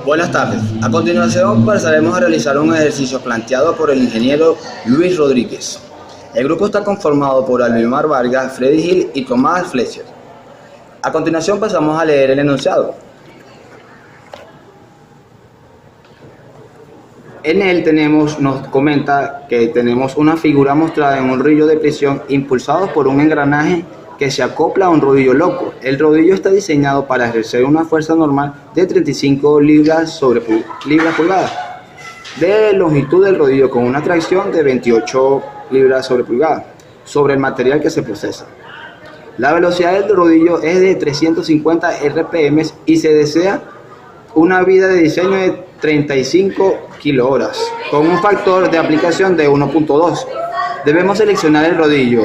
Buenas tardes. A continuación pasaremos a realizar un ejercicio planteado por el ingeniero Luis Rodríguez. El grupo está conformado por Alvimar Vargas, Freddy Gil y Tomás Fletcher. A continuación pasamos a leer el enunciado. En él nos comenta que tenemos una figura mostrada en un rodillo de presión impulsado por un engranaje que se acopla a un rodillo loco. El rodillo está diseñado para ejercer una fuerza normal de 35 libras sobre libras pulgadas de longitud del rodillo con una tracción de 28 libras sobre pulgadas sobre el material que se procesa. La velocidad del rodillo es de 350 RPM y se desea una vida de diseño de 35 kWh con un factor de aplicación de 1.2. Debemos seleccionar el rodillo.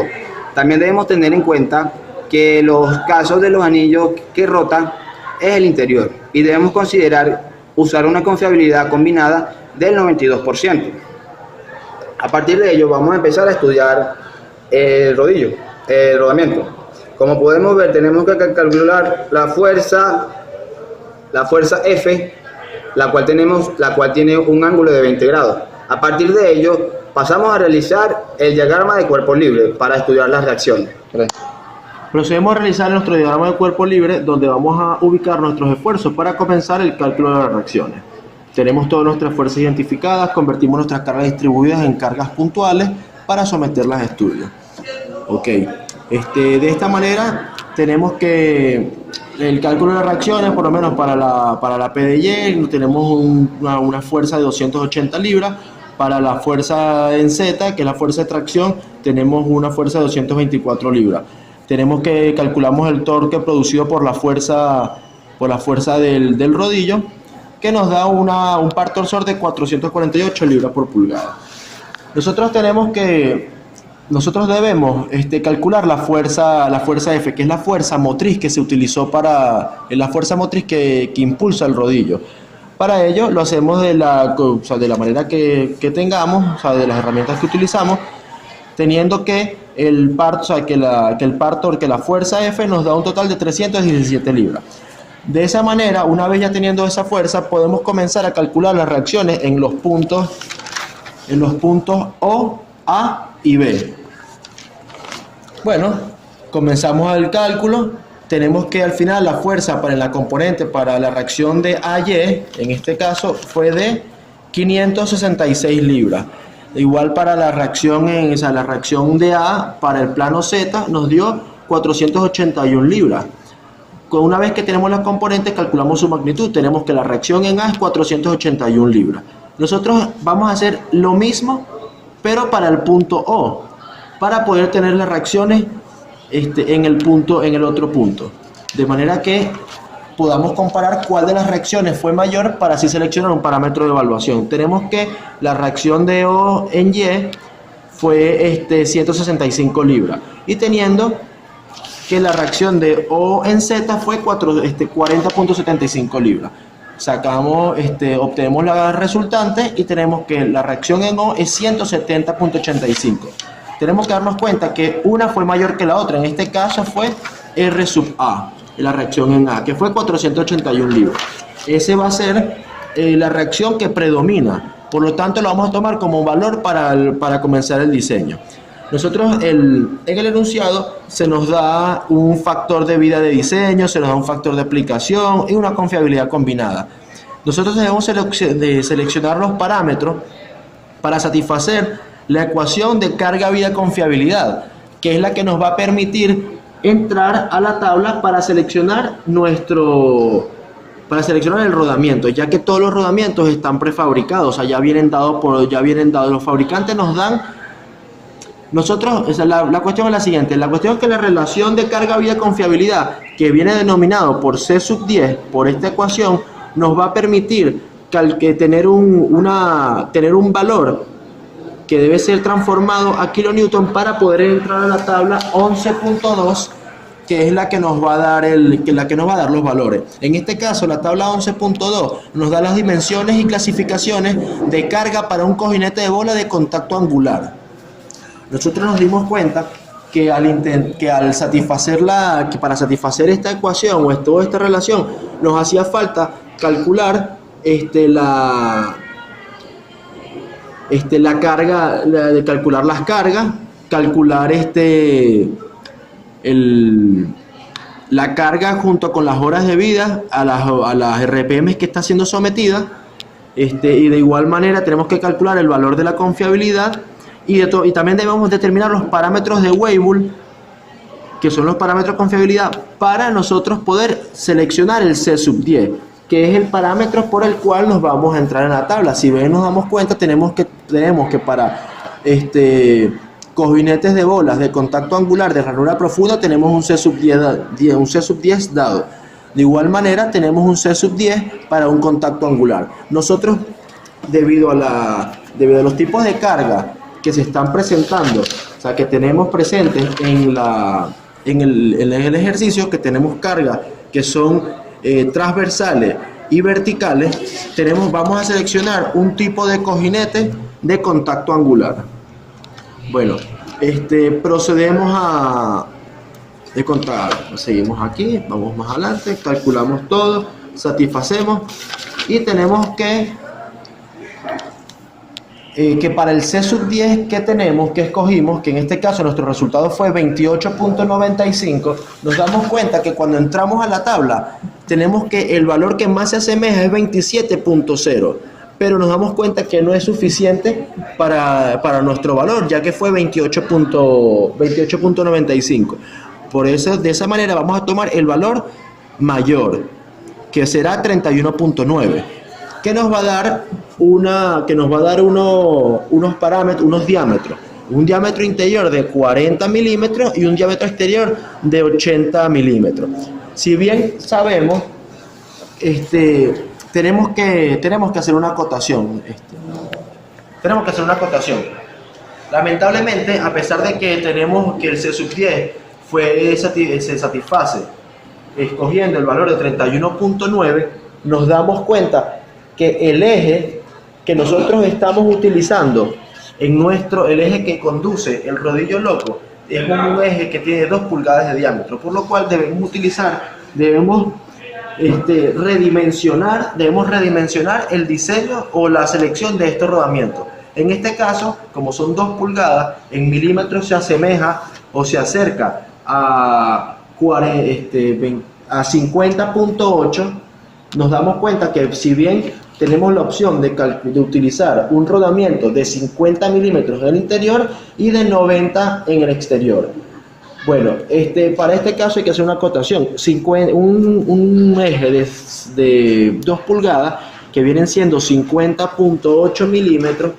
También debemos tener en cuenta que los casos de los anillos que rotan es el interior y debemos considerar usar una confiabilidad combinada del 92%. A partir de ello vamos a empezar a estudiar el rodamiento. Como podemos ver, tenemos que calcular la fuerza F, la cual tiene un ángulo de 20 grados. A partir de ello, pasamos a realizar el diagrama de cuerpo libre para estudiar las reacciones. Procedemos a realizar nuestro diagrama de cuerpo libre, donde vamos a ubicar nuestros esfuerzos para comenzar el cálculo de las reacciones. Tenemos todas nuestras fuerzas identificadas, convertimos nuestras cargas distribuidas en cargas puntuales para someterlas a estudio. Ok, de esta manera tenemos que el cálculo de las reacciones, por lo menos para la PDY, tenemos una fuerza de 280 libras. Para la fuerza en Z, que es la fuerza de tracción, tenemos una fuerza de 224 libras. Tenemos que calculamos el torque producido por la fuerza del rodillo, que nos da un par torsor de 448 libras por pulgada. Nosotros debemos calcular la fuerza F, que es la fuerza motriz que se utilizó la fuerza motriz que impulsa el rodillo. Para ello lo hacemos de la manera que tengamos, de las herramientas que utilizamos, teniendo que la fuerza F nos da un total de 317 libras. De esa manera, una vez ya teniendo esa fuerza, podemos comenzar a calcular las reacciones en los puntos O, A y B. Bueno, comenzamos el cálculo. Tenemos que al final la fuerza para la componente para la reacción de AY, en este caso, fue de 566 libras. Igual para la reacción la reacción de A para el plano Z nos dio 481 libras. Una vez que tenemos las componentes, calculamos su magnitud. Tenemos que la reacción en A es 481 libras. Nosotros vamos a hacer lo mismo, pero para el punto O, para poder tener las reacciones en el otro punto, de manera que podamos comparar cuál de las reacciones fue mayor para así seleccionar un parámetro de evaluación. Tenemos que la reacción de O en Y fue 165 libras y teniendo que la reacción de O en Z fue 40.75 libras. Obtenemos la resultante y tenemos que la reacción en O es 170.85. Tenemos que darnos cuenta que una fue mayor que la otra. En este caso fue R sub A, la reacción en A, que fue 481 libras. Ese va a ser la reacción que predomina. Por lo tanto, lo vamos a tomar como valor para comenzar el diseño. Nosotros en el enunciado se nos da un factor de vida de diseño, se nos da un factor de aplicación y una confiabilidad combinada. Nosotros debemos seleccionar los parámetros para satisfacer la ecuación de carga, vida, confiabilidad, que es la que nos va a permitir entrar a la tabla para seleccionar el rodamiento, ya que todos los rodamientos están prefabricados, ya vienen dados, los fabricantes nos dan. La cuestión es la siguiente, la cuestión es que la relación de carga, vida, confiabilidad, que viene denominado por C sub 10, por esta ecuación, nos va a permitir tener un valor que debe ser transformado a kilonewton para poder entrar a la tabla 11.2, que es la que nos va a dar los valores. En este caso, la tabla 11.2 nos da las dimensiones y clasificaciones de carga para un cojinete de bola de contacto angular. Nosotros nos dimos cuenta que para satisfacer esta ecuación o toda esta relación nos hacía falta calcular la carga, de calcular las cargas, calcular la carga junto con las horas de vida a las RPM que está siendo sometida, y de igual manera tenemos que calcular el valor de la confiabilidad y también debemos determinar los parámetros de Weibull, que son los parámetros de confiabilidad, para nosotros poder seleccionar el C sub 10, que es el parámetro por el cual nos vamos a entrar en la tabla. Si ven, nos damos cuenta, tenemos que para cojinetes de bolas de contacto angular de ranura profunda tenemos un C sub 10 dado. De igual manera tenemos un C sub 10 para un contacto angular. Nosotros, debido a los tipos de carga que se están presentando, o sea, que tenemos presentes en el ejercicio, que tenemos cargas que son transversales y verticales, vamos a seleccionar un tipo de cojinete de contacto angular. Bueno, procedemos a contar. Seguimos aquí, vamos más adelante, calculamos todo, satisfacemos y tenemos que para el C sub 10 que escogimos, que en este caso nuestro resultado fue 28.95, nos damos cuenta que cuando entramos a la tabla tenemos que el valor que más se asemeja es 27.0, pero nos damos cuenta que no es suficiente para nuestro valor, ya que fue 28.95. Por eso, de esa manera vamos a tomar el valor mayor, que será 31.9, que nos va a dar unos parámetros, unos diámetros, un diámetro interior de 40 milímetros y un diámetro exterior de 80 milímetros. Si bien sabemos, tenemos que hacer una acotación. Lamentablemente, a pesar de que tenemos que el C sub 10 se satisface escogiendo el valor de 31.9, nos damos cuenta que el eje que nosotros estamos utilizando el eje que conduce el rodillo loco es un eje que tiene 2 pulgadas de diámetro, por lo cual debemos redimensionar el diseño o la selección de estos rodamientos. En este caso, como son 2 pulgadas, en milímetros se asemeja o se acerca a 50.8. Nos damos cuenta que si bien tenemos la opción de utilizar un rodamiento de 50 milímetros en el interior y de 90 en el exterior. Bueno, para este caso hay que hacer una acotación. Un eje de 2 pulgadas, que vienen siendo 50.8 milímetros,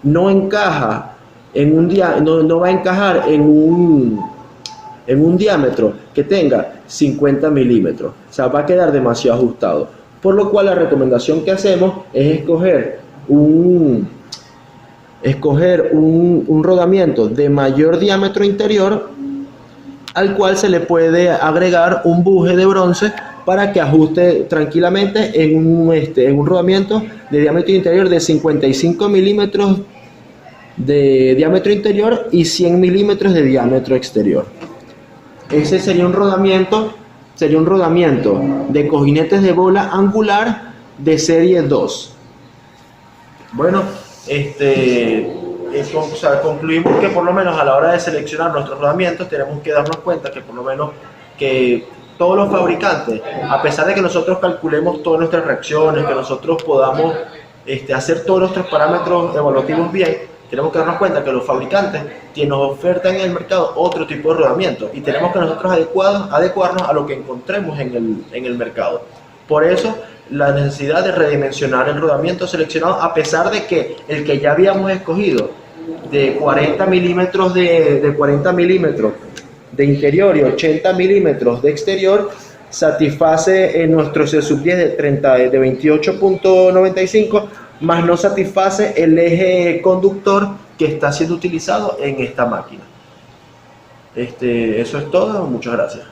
no encaja no va a encajar en un diámetro que tenga 50 milímetros. O sea, va a quedar demasiado ajustado. Por lo cual la recomendación que hacemos es escoger un rodamiento de mayor diámetro interior, al cual se le puede agregar un buje de bronce para que ajuste tranquilamente en un rodamiento de diámetro interior de 55 milímetros de diámetro interior y 100 milímetros de diámetro exterior. Ese sería un rodamiento de cojinetes de bola angular de serie 2. Bueno, concluimos que por lo menos a la hora de seleccionar nuestros rodamientos tenemos que darnos cuenta que por lo menos que todos los fabricantes, a pesar de que nosotros calculemos todas nuestras reacciones, que nosotros podamos hacer todos nuestros parámetros evaluativos bien, tenemos que darnos cuenta que los fabricantes nos ofertan en el mercado otro tipo de rodamiento y tenemos que nosotros adecuarnos a lo que encontremos en el mercado. Por eso, la necesidad de redimensionar el rodamiento seleccionado, a pesar de que el que ya habíamos escogido de 40 milímetros de interior y 80 milímetros de exterior, satisface en nuestro C sub 10 de 28.95, más no satisface el eje conductor que está siendo utilizado en esta máquina. Eso es todo, muchas gracias.